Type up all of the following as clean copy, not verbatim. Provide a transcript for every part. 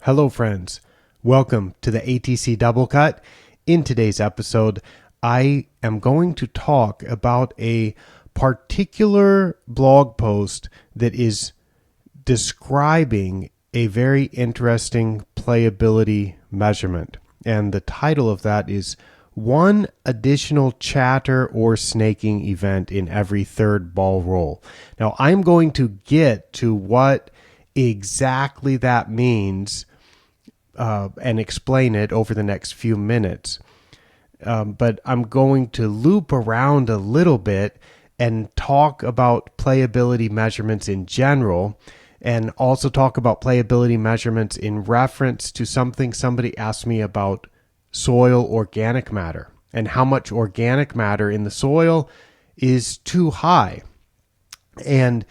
Hello friends, welcome to the ATC Double Cut. In today's episode, I am going to talk about a particular blog post that is describing a very interesting playability measurement. And the title of that is one additional chatter or snaking event in every third ball roll. Now, I'm going to get to what exactly that means and explain it over the next few minutes. But I'm going to loop around a little bit and talk about playability measurements in general, and also talk about playability measurements in reference to something somebody asked me about soil organic matter and how much organic matter in the soil is too high. And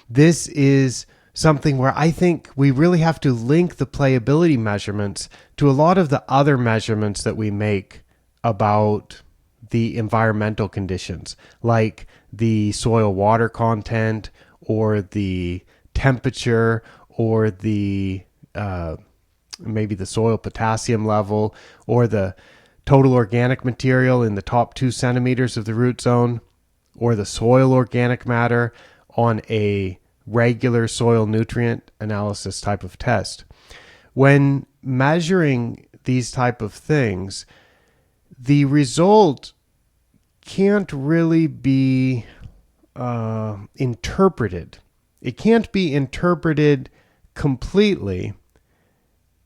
this is something where I think we really have to link the playability measurements to a lot of the other measurements that we make about the environmental conditions, like the soil water content or the temperature or the maybe the soil potassium level or the total organic material in the top 2 centimeters of the root zone or the soil organic matter on a regular soil nutrient analysis type of test. When measuring these type of things, the result can't really be interpreted. It can't be interpreted completely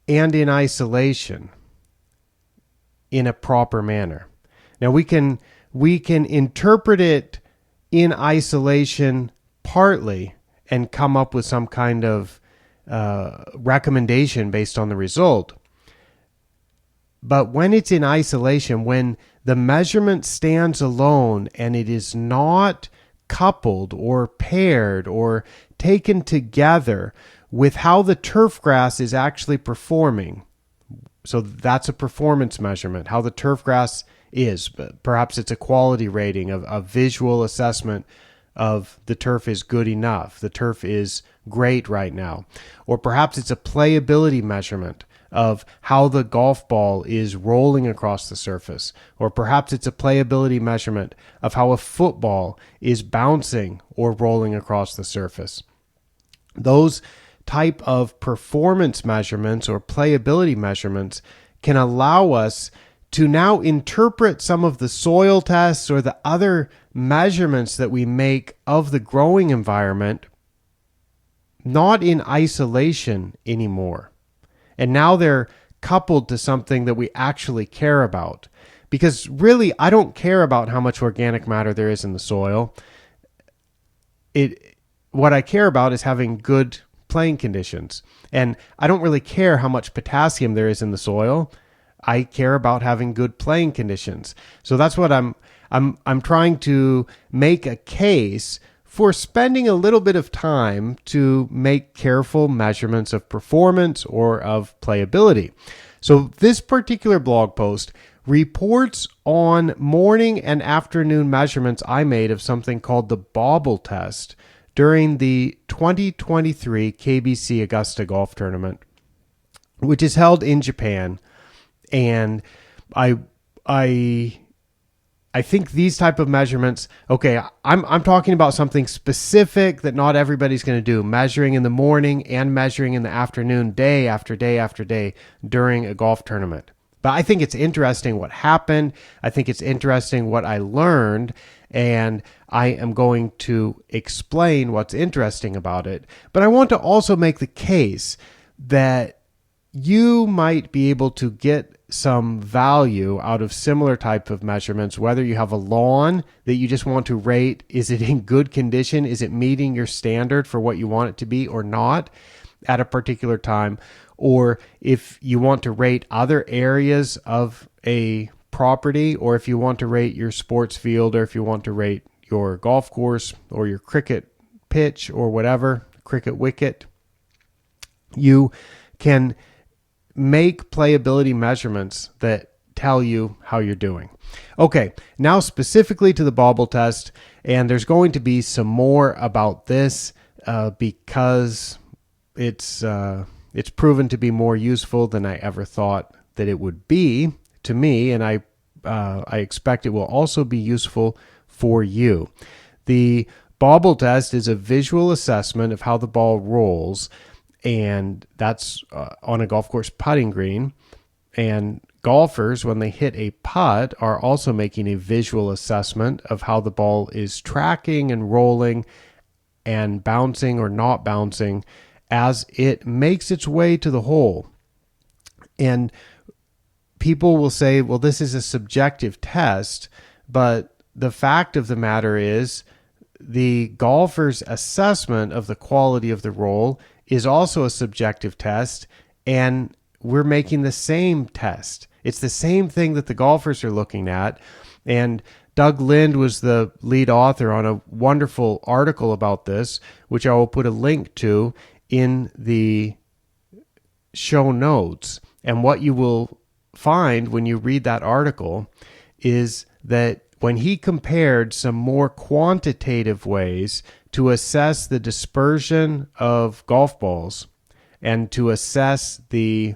and in isolation in a proper manner. Now we can interpret it in isolation partly and come up with some kind of recommendation based on the result. But when it's in isolation, when the measurement stands alone and it is not coupled or paired or taken together with how the turf grass is actually performing, so that's a performance measurement, how the turf grass is. Perhaps it's a quality rating of a visual assessment of the turf is good enough, the turf is great right now. Or perhaps it's a playability measurement of how the golf ball is rolling across the surface. Or perhaps it's a playability measurement of how a football is bouncing or rolling across the surface. Those type of performance measurements or playability measurements can allow us to now interpret some of the soil tests or the other measurements that we make of the growing environment not in isolation anymore. And now they're coupled to something that we actually care about. Because really, I don't care about how much organic matter there is in the soil. What I care about is having good playing conditions. And I don't really care how much potassium there is in the soil. I care about having good playing conditions. So that's what I'm trying to make a case for spending a little bit of time to make careful measurements of performance or of playability. So this particular blog post reports on morning and afternoon measurements I made of something called the Bobble test during the 2023 KBC Augusta Golf Tournament, which is held in Japan. And I think these type of measurements, okay, I'm talking about something specific that not everybody's going to do, measuring in the morning and measuring in the afternoon, day after day after day during a golf tournament. But I think it's interesting what happened. I think it's interesting what I learned, and I am going to explain what's interesting about it. But I want to also make the case that you might be able to get some value out of similar type of measurements, whether you have a lawn that you just want to rate, is it in good condition? Is it meeting your standard for what you want it to be or not at a particular time? Or if you want to rate other areas of a property, or if you want to rate your sports field, or if you want to rate your golf course or your cricket pitch or whatever, cricket wicket, you can make playability measurements that tell you how you're doing. Okay, now specifically to the Bobble test, and there's going to be some more about this because it's It's proven to be more useful than I ever thought that it would be to me, and I expect it will also be useful for you. The Bobble test is a visual assessment of how the ball rolls, and that's on a golf course putting green. And golfers, when they hit a putt, are also making a visual assessment of how the ball is tracking and rolling and bouncing or not bouncing as it makes its way to the hole. And people will say, well, this is a subjective test, but the fact of the matter is the golfer's assessment of the quality of the roll is also a subjective test, and we're making the same test. It's the same thing that the golfers are looking at. And Doug Lind was the lead author on a wonderful article about this, which I will put a link to in the show notes. And what you will find when you read that article is that when he compared some more quantitative ways to assess the dispersion of golf balls and to assess the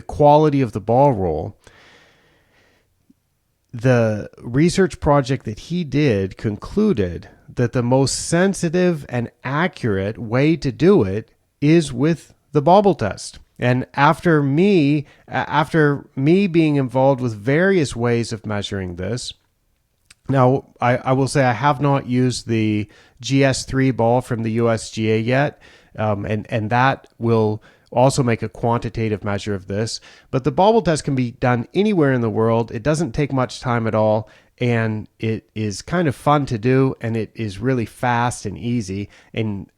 quality of the ball roll, the research project that he did concluded that the most sensitive and accurate way to do it is with the Bobble test. And after me being involved with various ways of measuring this, now I will say I have not used the GS3 ball from the USGA yet, and that will also make a quantitative measure of this. But the Bobble test can be done anywhere in the world. It doesn't take much time at all, and it is kind of fun to do, and it is really fast and easy, and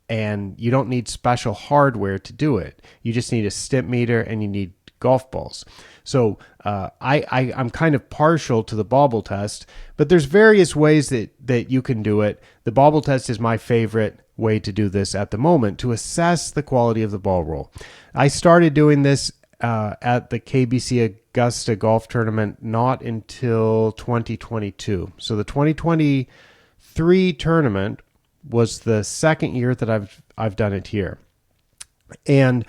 you don't need special hardware to do it. You just need a Stimpmeter and you need golf balls. So I'm kind of partial to the Bobble test, but there's various ways that you can do it. The Bobble test is my favorite way to do this at the moment to assess the quality of the ball roll. I started doing this at the KBC Augusta Golf Tournament not until 2022. So the 2023 tournament was the second year that I've done it here. And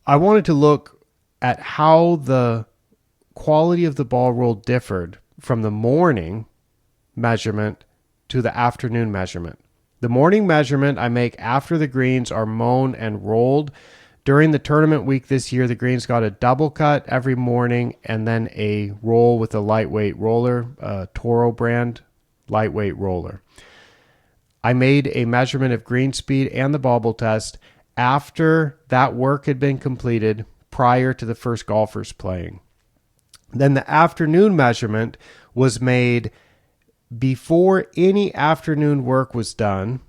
I wanted to look at how the quality of the ball roll differed from the morning measurement to the afternoon measurement. The morning measurement I make after the greens are mown and rolled. During the tournament week this year, the greens got a double cut every morning and then a roll with a lightweight roller, a Toro brand lightweight roller. I made a measurement of green speed and the Bobble test after that work had been completed prior to the first golfers playing. Then the afternoon measurement was made before any afternoon work was done.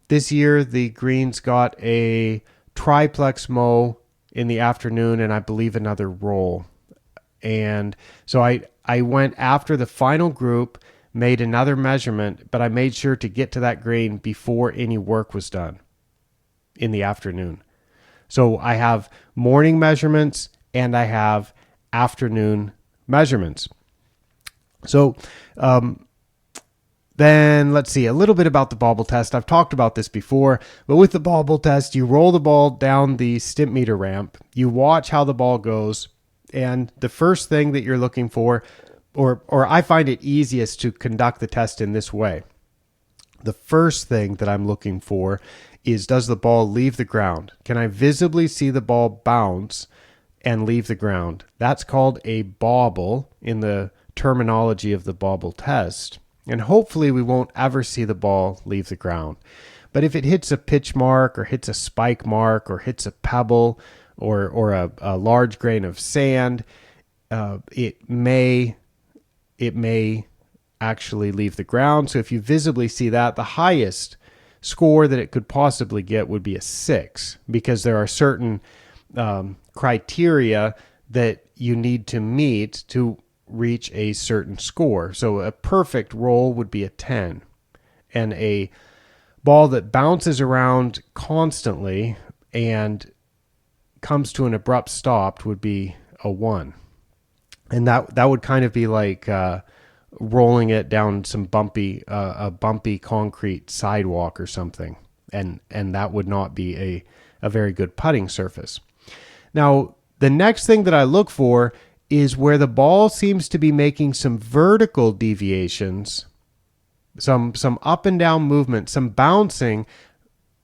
This year, the greens got a triplex mow in the afternoon and I believe another roll. And so I went after the final group, made another measurement, but I made sure to get to that green before any work was done in the afternoon. So I have morning measurements and I have afternoon measurements. So then let's see a little bit about the Bobble test. I've talked about this before, but with the Bobble test, you roll the ball down the Stimpmeter ramp, you watch how the ball goes, and the first thing that you're looking for, or I find it easiest to conduct the test in this way. The first thing that I'm looking for is, does the ball leave the ground? Can I visibly see the ball bounce and leave the ground? That's called a bobble in the terminology of the Bobble test. And hopefully we won't ever see the ball leave the ground. But if it hits a pitch mark or hits a spike mark or hits a pebble or a large grain of sand, it may actually leave the ground. So if you visibly see that, the highest score that it could possibly get would be a 6, because there are certain criteria that you need to meet to reach a certain score. So a perfect roll would be a 10, and a ball that bounces around constantly and comes to an abrupt stop would be a 1. And that would kind of be like rolling it down some bumpy concrete sidewalk or something, and that would not be a very good putting surface. Now, the next thing that I look for is where the ball seems to be making some vertical deviations, some up and down movement, some bouncing,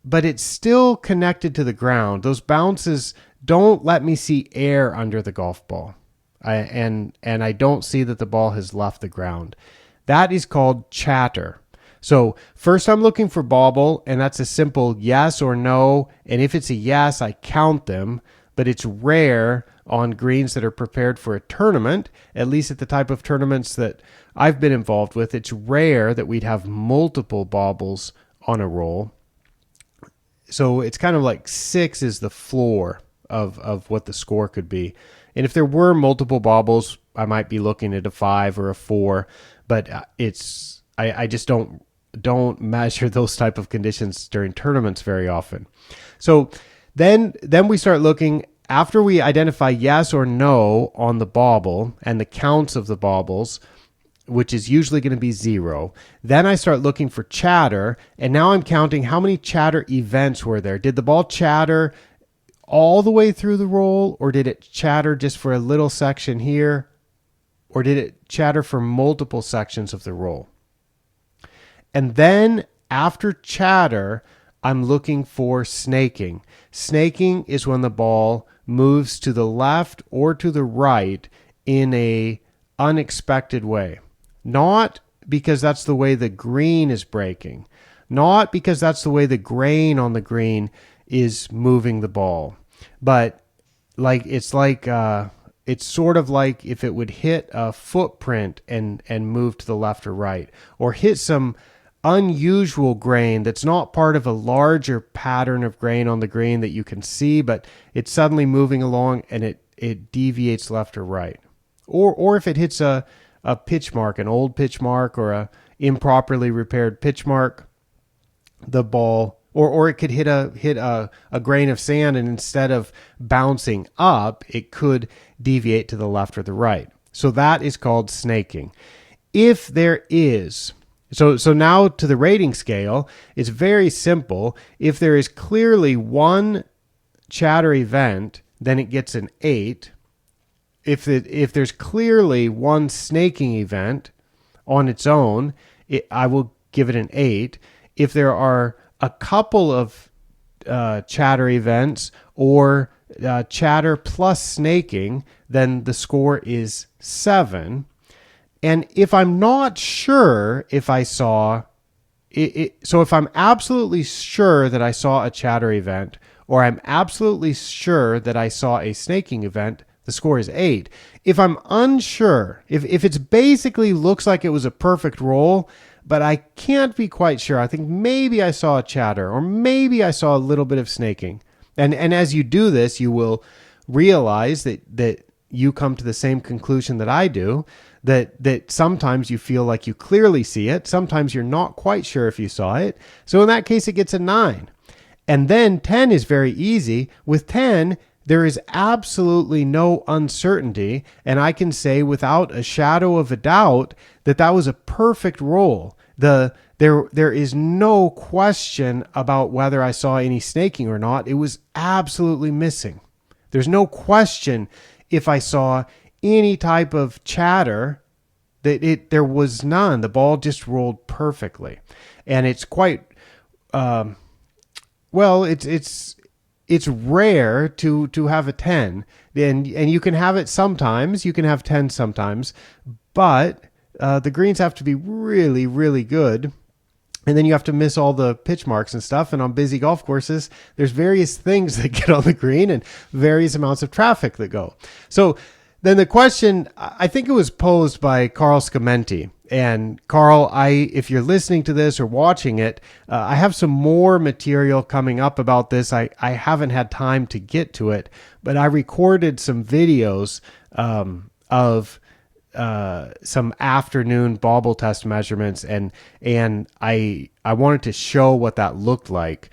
but it's still connected to the ground. Those bounces don't let me see air under the golf ball. And I don't see that the ball has left the ground. That is called chatter. So first I'm looking for bobble, and that's a simple yes or no. And if it's a yes, I count them, but it's rare on greens that are prepared for a tournament, at least at the type of tournaments that I've been involved with. It's rare that we'd have multiple bobbles on a roll. So it's kind of like 6 is the floor of what the score could be. And if there were multiple bobbles, I might be looking at a 5 or a 4, but I just don't measure those type of conditions during tournaments very often. So then we start looking, after we identify yes or no on the bobble and the counts of the bobbles, which is usually going to be 0. Then I start looking for chatter, and now I'm counting how many chatter events were there. Did the ball chatter all the way through the roll, or did it chatter just for a little section here, or did it chatter for multiple sections of the roll? And then after chatter, I'm looking for snaking. Snaking is when the ball moves to the left or to the right in a unexpected way. Not because that's the way the green is breaking. Not because that's the way the grain on the green is moving the ball. But it's sort of like if it would hit a footprint and move to the left or right, or hit some unusual grain that's not part of a larger pattern of grain on the green that you can see, but it's suddenly moving along and it deviates left or right. Or if it hits a pitch mark, an old pitch mark, or a improperly repaired pitch mark, the ball, or it could hit a grain of sand, and instead of bouncing up, it could deviate to the left or the right. So that is called snaking. If there is, so now to the rating scale, it's very simple. If there is clearly one chatter event, then it gets an 8. If there's clearly one snaking event on its own, I will give it an 8. If there are a couple of chatter events or chatter plus snaking, then the score is 7. And if I'm not sure if I saw it, so if I'm absolutely sure that I saw a chatter event, or I'm absolutely sure that I saw a snaking event, the score is 8. If I'm unsure, if it's basically looks like it was a perfect roll, but I can't be quite sure, I think maybe I saw a chatter, or maybe I saw a little bit of snaking. And as you do this, you will realize that you come to the same conclusion that I do, that sometimes you feel like you clearly see it. Sometimes you're not quite sure if you saw it. So in that case, it gets a 9. And then 10 is very easy. With 10, there is absolutely no uncertainty, and I can say without a shadow of a doubt that that was a perfect roll. There is no question about whether I saw any snaking or not. It was absolutely missing. There's no question if I saw any type of chatter, there was none. The ball just rolled perfectly, and it's quite it's rare to have a 10, and you can have it sometimes. You can have 10 sometimes, but the greens have to be really, really good. And then you have to miss all the pitch marks and stuff. And on busy golf courses, there's various things that get on the green and various amounts of traffic that go. So then the question, I think it was posed by Carl Scamenti. And Carl, if you're listening to this or watching it, I have some more material coming up about this. I haven't had time to get to it, but I recorded some videos of some afternoon bobble test measurements, and I wanted to show what that looked like.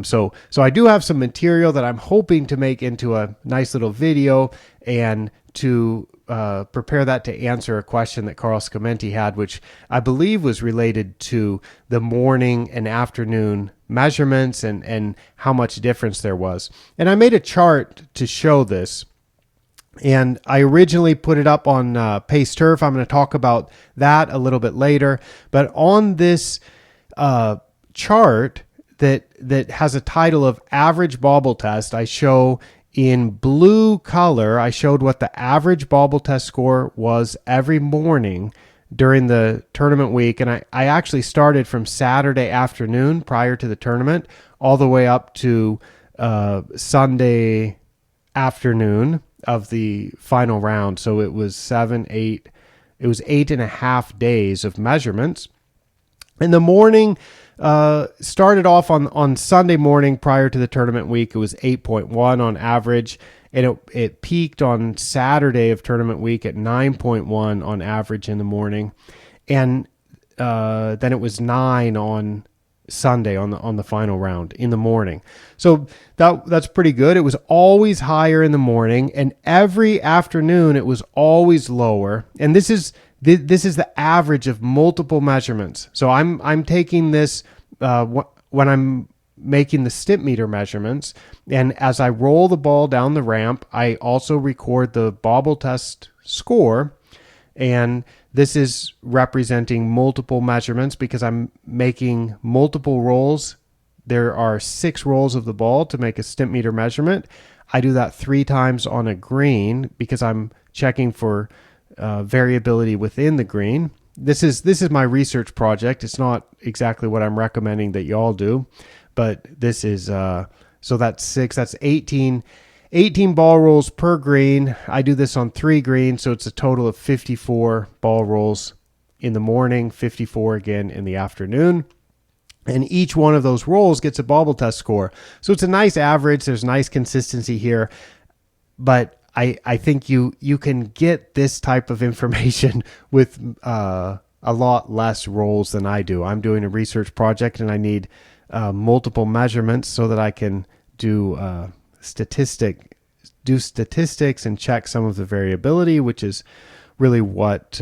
So I do have some material that I'm hoping to make into a nice little video and to prepare that to answer a question that Carl Scamenti had, which I believe was related to the morning and afternoon measurements and how much difference there was. And I made a chart to show this. And I originally put it up on Pace Turf. I'm going to talk about that a little bit later. But on this chart that has a title of Average Bobble Test, I show in blue color, I showed what the average Bobble Test score was every morning during the tournament week. And I actually started from Saturday afternoon prior to the tournament all the way up to Sunday afternoon of the final round. So it was 8.5 days of measurements. In the morning, started off on Sunday morning prior to the tournament week. It was 8.1 on average, and it peaked on Saturday of tournament week at 9.1 on average in the morning, and then it was 9 on Sunday on the final round in the morning. So that's pretty good. It was always higher in the morning, and every afternoon it was always lower. And this is the average of multiple measurements. So I'm taking this when I'm making the stimp meter measurements, and as I roll the ball down the ramp, I also record the Bobble Test score, and this is representing multiple measurements because I'm making multiple rolls. There are 6 rolls of the ball to make a stimp meter measurement. I do that 3 times on a green because I'm checking for variability within the green. This is my research project. It's not exactly what I'm recommending that you all do, but this is so that's 6. That's 18 ball rolls per green. I do this on 3 greens, so it's a total of 54 ball rolls in the morning, 54 again in the afternoon. And each one of those rolls gets a Bobble Test score. So it's a nice average. There's nice consistency here. But I think you can get this type of information with a lot less rolls than I do. I'm doing a research project, and I need multiple measurements so that I can do statistics and check some of the variability, which is really what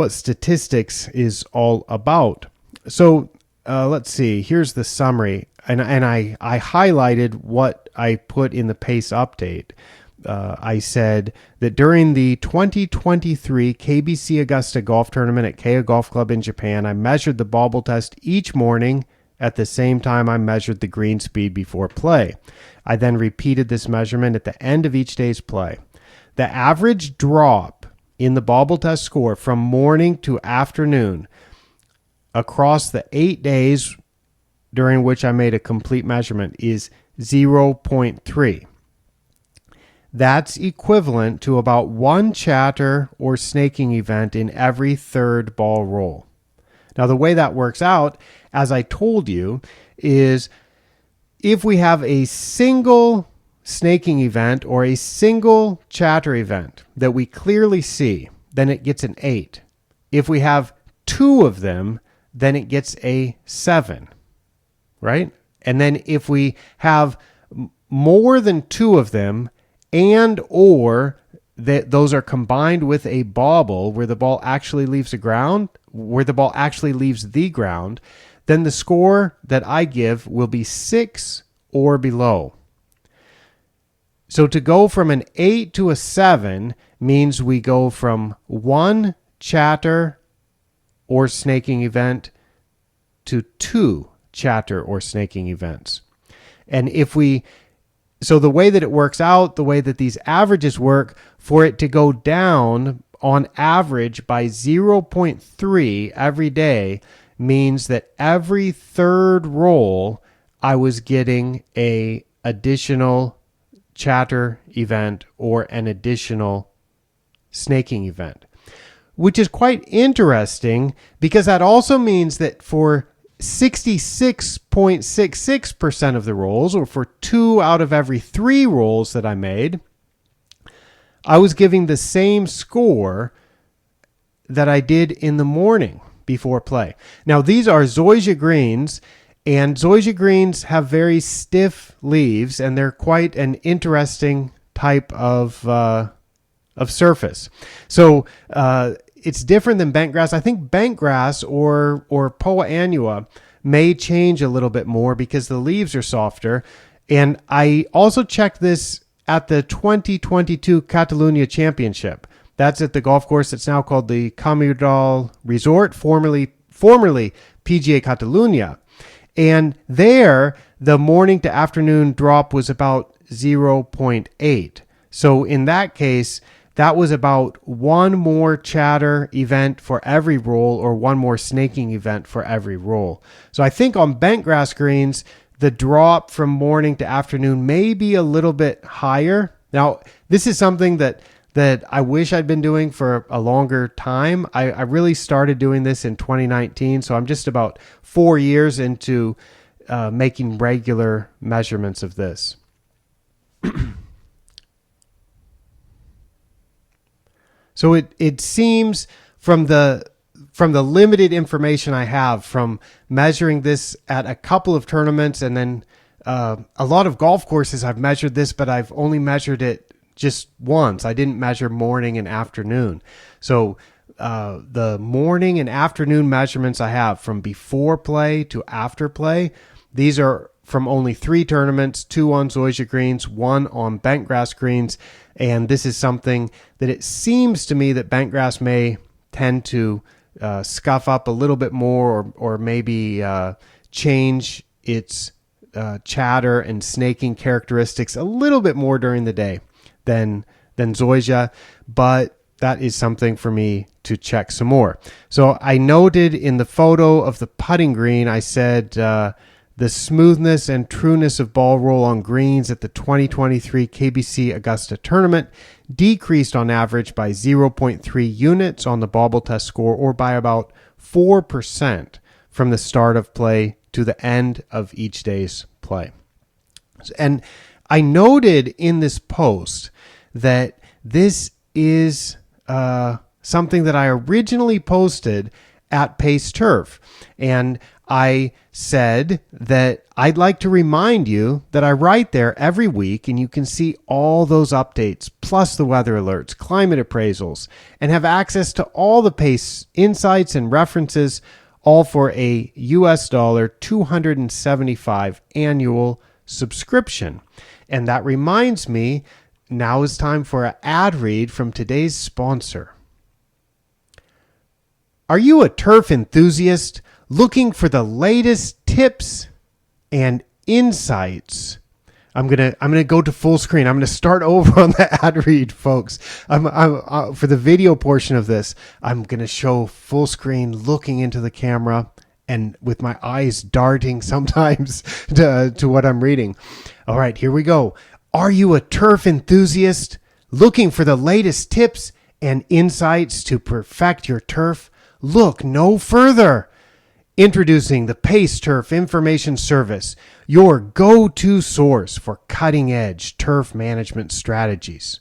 statistics is all about. So let's see. Here's the summary, and I highlighted what I put in the Pace update. I said that during the 2023 KBC Augusta Golf Tournament at Keia Golf Club in Japan, I measured the Bobble Test each morning at the same time I measured the green speed before play. I then repeated this measurement at the end of each day's play. The average drop in the Bobble Test score from morning to afternoon across the 8 days during which I made a complete measurement is 0.3. That's equivalent to about 1 chatter or snaking event in every 3rd ball roll. Now, the way that works out, as I told you, is if we have a single snaking event or a single chatter event that we clearly see, then it gets an 8. If we have 2 of them, then it gets a 7, right? And then if we have more than 2 of them, and or that those are combined with a bobble where the ball actually leaves the ground, then the score that I give will be 6 or below. So to go from an 8 to a 7 means we go from 1 chatter or snaking event to 2 chatter or snaking events. And so the way that it works out, the way that these averages work, for it to go down on average by 0.3 every day means that every 3rd roll I was getting a additional chatter event or an additional snaking event, which is quite interesting because that also means that for 66.66% of the rolls, or for 2 out of every 3 rolls that I made, I was giving the same score that I did in the morning before play. Now, these are zoysia greens, and zoysia greens have very stiff leaves, and they're quite an interesting type of of surface. So it's different than bent grass. I think bent grass or Poa annua may change a little bit more because the leaves are softer. And I also checked this at the 2022 Catalunya Championship. That's at the golf course that's now called the Comudal Resort, formerly PGA Catalunya. And there, the morning to afternoon drop was about 0.8. So in that case, that was about one more chatter event for every roll or one more snaking event for every roll. So I think on bent grass greens, the drop from morning to afternoon may be a little bit higher. Now, this is something that I wish I'd been doing for a longer time. I really started doing this in 2019, so I'm just about 4 years into making regular measurements of this. So it seems from the limited information I have from measuring this at a couple of tournaments and then a lot of golf courses I've measured this, but I've only measured it just once. I didn't measure morning and afternoon. So the morning and afternoon measurements I have from before play to after play, these are from only 3 tournaments, 2 on zoysia greens, 1 on bent grass greens. And this is something that it seems to me that bent grass may tend to scuff up a little bit more or maybe change its chatter and snaking characteristics a little bit more during the day than zoysia, but that is something for me to check some more. So I noted in the photo of the putting green, I said the smoothness and trueness of ball roll on greens at the 2023 KBC Augusta tournament decreased on average by 0.3 units on the Bobble test score, or by about 4% from the start of play to the end of each day's play. And I noted in this post that this is something that I originally posted at Pace Turf. And I said that I'd like to remind you that I write there every week, and you can see all those updates, plus the weather alerts, climate appraisals, and have access to all the Pace insights and references, all for a US dollar $275 annual subscription. And that reminds me, now is time for an ad read from today's sponsor. Are you a turf enthusiast looking for the latest tips and insights? I'm gonna go to full screen. I'm gonna start over on the ad read, folks. I'm for the video portion of this, I'm gonna show full screen, looking into the camera, and with my eyes darting sometimes to what I'm reading. All right, here we go. Are you a turf enthusiast looking for the latest tips and insights to perfect your turf? Look no further. Introducing the Pace Turf Information Service, your go-to source for cutting-edge turf management strategies.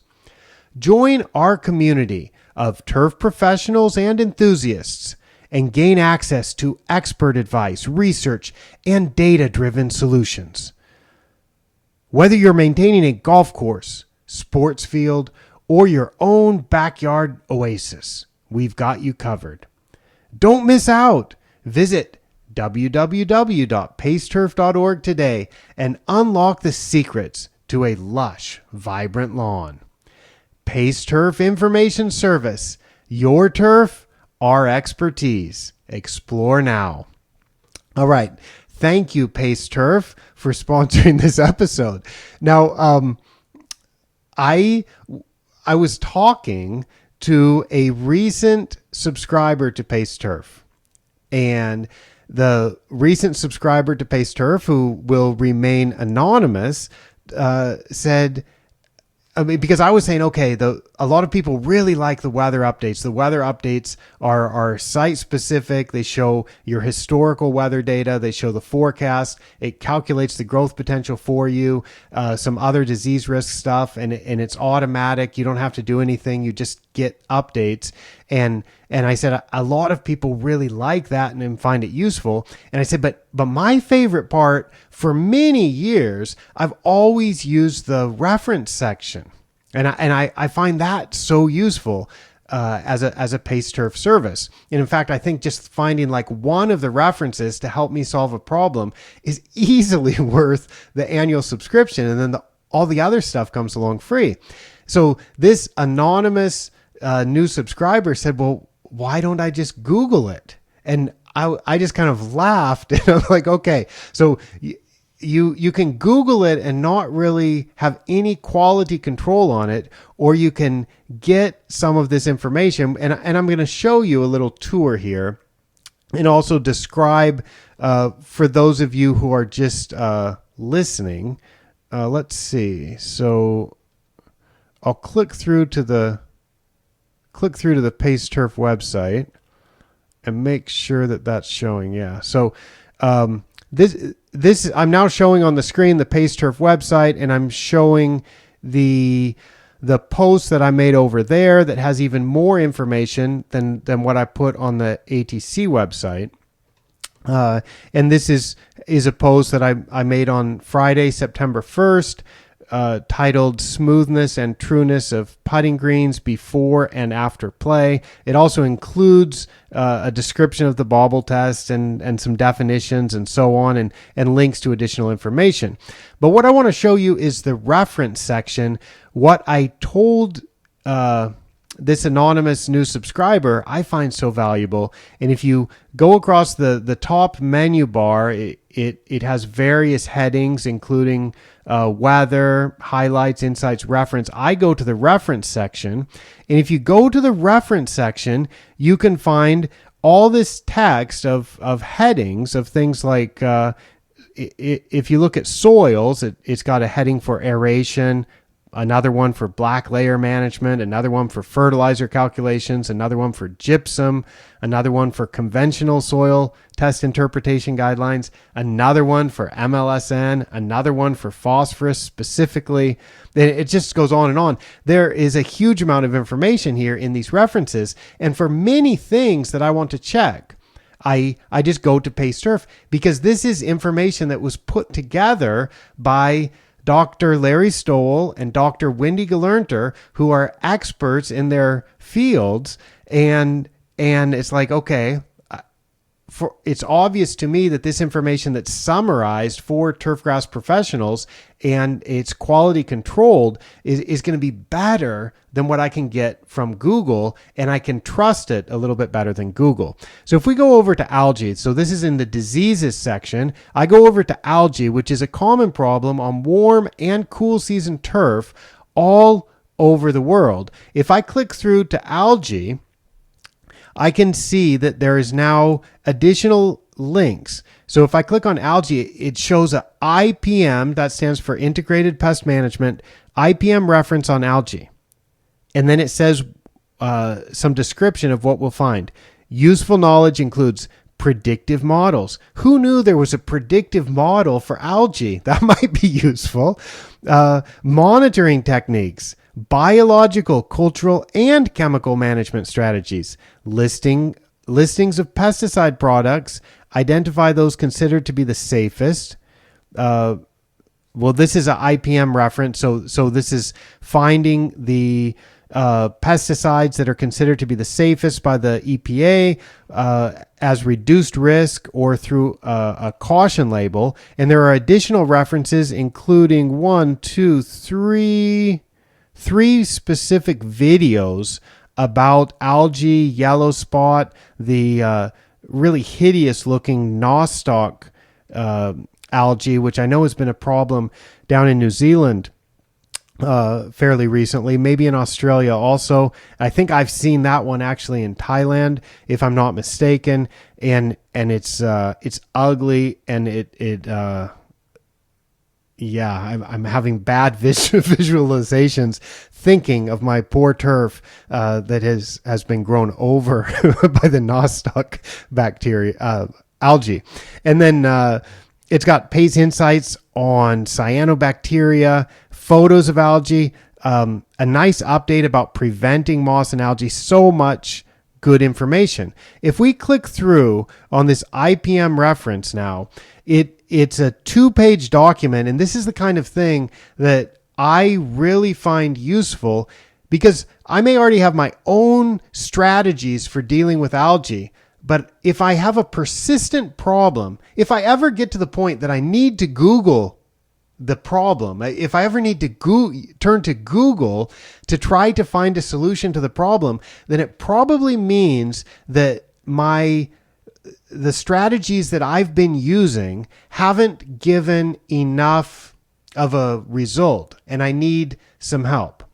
Join our community of turf professionals and enthusiasts and gain access to expert advice, research, and data-driven solutions. Whether you're maintaining a golf course, sports field, or your own backyard oasis, we've got you covered. Don't miss out. Visit www.paceturf.org today and unlock the secrets to a lush, vibrant lawn. Pace Turf Information Service. Your turf, our expertise. Explore now. All right. Thank you, Pace Turf, for sponsoring this episode. Now, I was talking to a recent subscriber to Pace Turf, and the recent subscriber to Pace Turf, who will remain anonymous, said, because I was saying, okay, a lot of people really like the weather updates. The weather updates are site specific. They show your historical weather data. They show the forecast. It calculates the growth potential for you, some other disease risk stuff, and it's automatic. You don't have to do anything. You just get updates. And I said, a lot of people really like that and find it useful. And I said, but my favorite part, for many years, I've always used the reference section. And I find that so useful as a paste turf service. And in fact, I think just finding like one of the references to help me solve a problem is easily worth the annual subscription. And then all the other stuff comes along free. So this anonymous new subscriber said, well, why don't I just Google it? And I just kind of laughed, and I'm like, okay, so you can Google it and not really have any quality control on it, or you can get some of this information. And I'm going to show you a little tour here and also describe for those of you who are just listening. Let's see. So I'll click through to the Paste Turf website and make sure that that's showing. Yeah. So this I'm now showing on the screen the Paste Turf website, and I'm showing the post that I made over there that has even more information than what I put on the ATC website. And this is a post that I made on Friday, September 1st, titled Smoothness and Trueness of Putting Greens Before and After Play. It also includes a description of the Bobble test and some definitions and so on, and links to additional information. But what I want to show you is the reference section. What I told this anonymous new subscriber I find so valuable. And if you go across the top menu bar, it has various headings, including weather, highlights, insights, reference. I go to the reference section. And if you go to the reference section, you can find all this text of headings of things like, if you look at soils, it's got a heading for aeration, another one for black layer management, another one for fertilizer calculations, another one for gypsum, another one for conventional soil test interpretation guidelines, another one for MLSN, another one for phosphorus specifically. It just goes on and on. There is a huge amount of information here in these references. And for many things that I want to check, I just go to Paste Turf, because this is information that was put together by Dr. Larry Stoll and Dr. Wendy Galernter, who are experts in their fields. And it's like, okay, it's obvious to me that this information that's summarized for turfgrass professionals and it's quality controlled is going to be better than what I can get from Google, and I can trust it a little bit better than Google. So if we go over to algae, so this is in the diseases section, I go over to algae, which is a common problem on warm and cool season turf all over the world. If I click through to algae, I can see that there is now additional links. So if I click on algae, it shows a IPM, that stands for Integrated Pest Management, IPM reference on algae. And then it says some description of what we'll find. Useful knowledge includes predictive models. Who knew there was a predictive model for algae? That might be useful. Monitoring techniques, biological, cultural, and chemical management strategies, listings of pesticide products, identify those considered to be the safest. Well, this is an IPM reference, so this is finding the pesticides that are considered to be the safest by the EPA as reduced risk or through a caution label. And there are additional references, including three specific videos about algae, yellow spot, the really hideous looking nostoc algae, which I know has been a problem down in New Zealand fairly recently, maybe in Australia also. I think I've seen that one actually in Thailand, if I'm not mistaken, and it's ugly, and I'm having bad visualizations thinking of my poor turf that has been grown over by the nostoc bacteria, algae. And then it's got PACE insights on cyanobacteria, photos of algae, a nice update about preventing moss and algae, so much good information. If we click through on this IPM reference now, it's a 2-page document, and this is the kind of thing that I really find useful because I may already have my own strategies for dealing with algae. But if I have a persistent problem, if I ever get to the point that I need to Google the problem, if I ever need to turn to Google to try to find a solution to the problem, then it probably means that the strategies that I've been using haven't given enough of a result, and I need some help.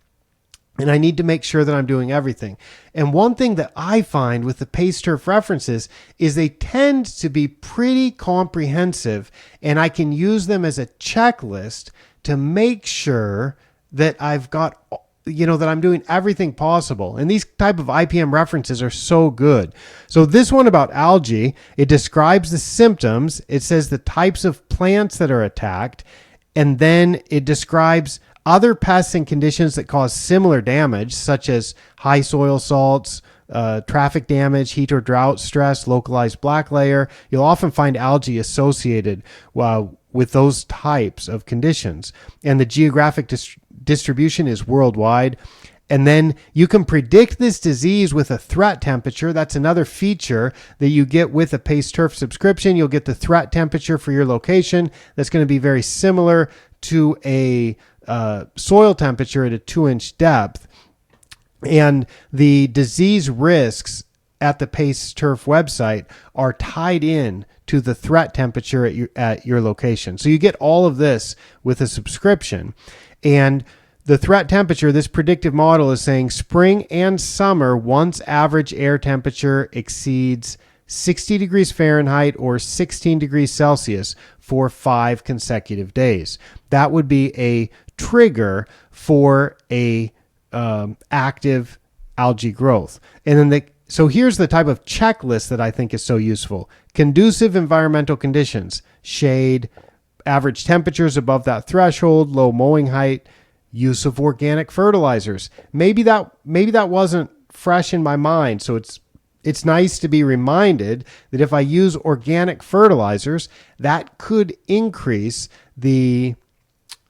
And I need to make sure that I'm doing everything. And one thing that I find with the paste turf references is they tend to be pretty comprehensive, and I can use them as a checklist to make sure that I've got, that I'm doing everything possible. And these type of IPM references are so good. So this one about algae, it describes the symptoms. It says the types of plants that are attacked, and then it describes other pests and conditions that cause similar damage, such as high soil salts, traffic damage, heat or drought stress, localized black layer. You'll often find algae associated with those types of conditions. And the geographic distribution is worldwide. And then you can predict this disease with a threat temperature. That's another feature that you get with a paste turf subscription. You'll get the threat temperature for your location. That's going to be very similar to a soil temperature at a 2-inch depth. And the disease risks at the paste turf website are tied in to the threat temperature at your location. So you get all of this with a subscription. And the threat temperature, this predictive model is saying spring and summer, once average air temperature exceeds 60 degrees Fahrenheit or 16 degrees Celsius for 5 consecutive days. That would be a trigger for a active algae growth. And then so here's the type of checklist that I think is so useful. Conducive environmental conditions, shade, average temperatures above that threshold, low mowing height, use of organic fertilizers. Maybe that wasn't fresh in my mind, so it's nice to be reminded that if I use organic fertilizers, that could increase the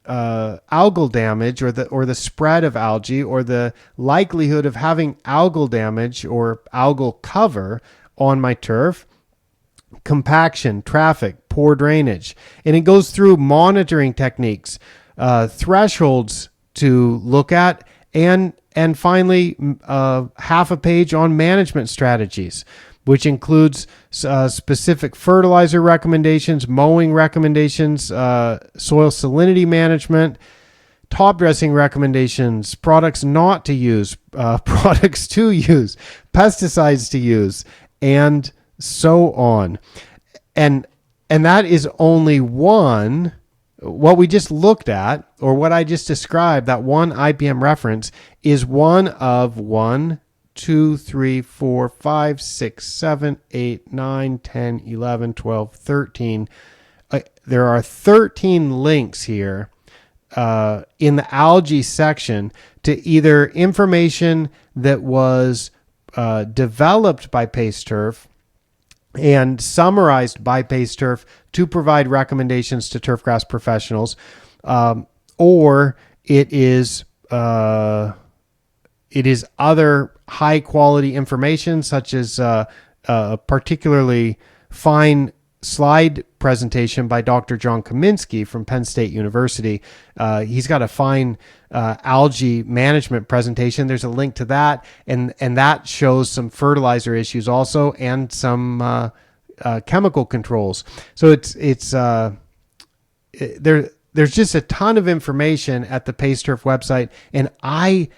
algal damage or the spread of algae, or the likelihood of having algal damage or algal cover on my turf. Compaction, traffic, poor drainage. And it goes through monitoring techniques, thresholds to look at, and finally half a page on management strategies, which includes specific fertilizer recommendations, mowing recommendations, soil salinity management, top dressing recommendations, products not to use, products to use, pesticides to use, and so on. And that is only one. What we just looked at, or what I just described, that one IPM reference, is one of 1, 2, 3, 4, 5, 6, 7, 8, 9, 10, 11, 12, 13. There are 13 links here in the algae section to either information that was developed by paste turf and summarized by paste turf to provide recommendations to turfgrass professionals, or it is other high quality information, such as a particularly fine slide presentation by Dr. John Kaminsky from Penn State University. He's got a fine algae management presentation. There's a link to that, and that shows some fertilizer issues also, and some chemical controls. So there's just a ton of information at the paste turf website, and I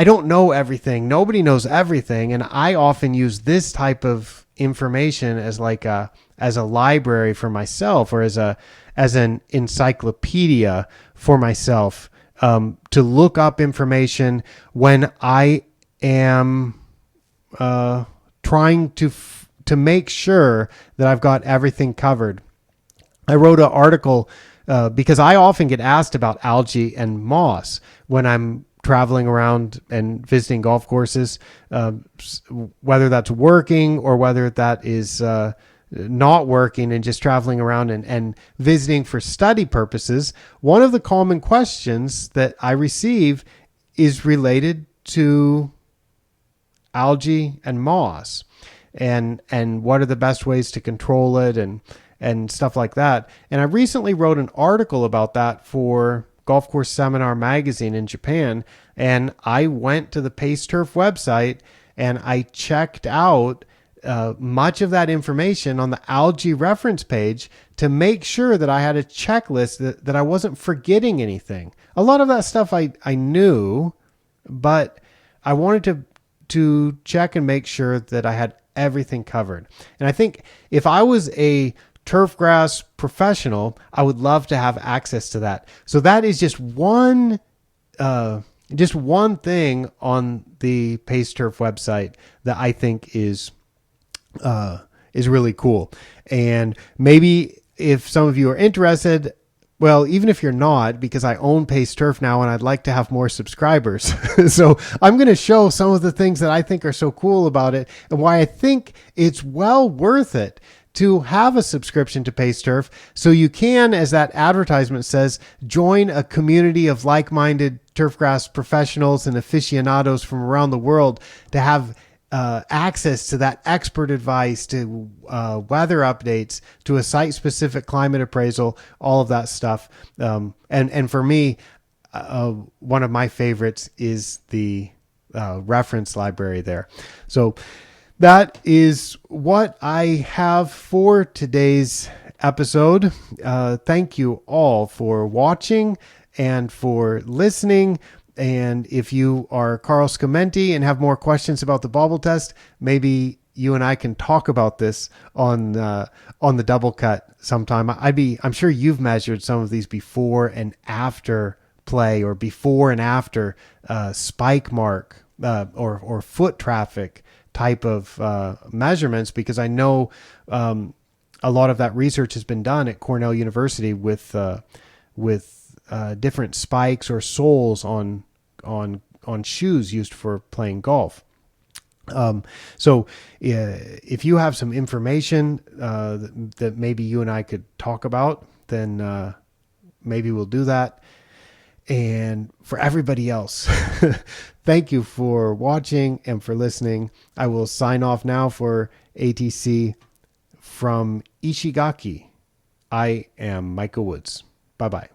don't know everything. Nobody knows everything, and I often use this type of information as a library for myself, or as an encyclopedia for myself, to look up information when I am trying to make sure that I've got everything covered. I wrote an article because I often get asked about algae and moss when I'm traveling around and visiting golf courses, whether that's working or whether that is not working and just traveling around and visiting for study purposes, one of the common questions that I receive is related to algae and moss, and what are the best ways to control it, and stuff like that. And I recently wrote an article about that for Golf Course Seminar magazine in Japan, and I went to the Pace Turf website and I checked out much of that information on the Algae Reference page to make sure that I had a checklist, that I wasn't forgetting anything. A lot of that stuff I knew, but I wanted to check and make sure that I had everything covered. And I think if I was a turfgrass professional, I would love to have access to that. So that is just one thing on the Pace Turf website that I think is really cool. And maybe if some of you are interested, well, even if you're not, because I own Pace Turf now and I'd like to have more subscribers. So I'm going to show some of the things that I think are so cool about it and why I think it's well worth it to have a subscription to Pace Turf. So you can, as that advertisement says, join a community of like-minded turfgrass professionals and aficionados from around the world to have access to that expert advice, to weather updates, to a site-specific climate appraisal, all of that stuff. And for me, one of my favorites is the reference library there. So that is what I have for today's episode. Thank you all for watching and for listening. And if you are Carl Scamenti and have more questions about the Bobble test, maybe you and I can talk about this on the double cut sometime. I'm sure you've measured some of these before and after play, or before and after spike mark or foot traffic type of measurements, because I know a lot of that research has been done at Cornell University with different spikes or soles on shoes used for playing golf. So if you have some information that maybe you and I could talk about, then maybe we'll do that. And for everybody else, thank you for watching and for listening. I will sign off now for ATC from Ishigaki. I am Micah Woods. Bye-bye.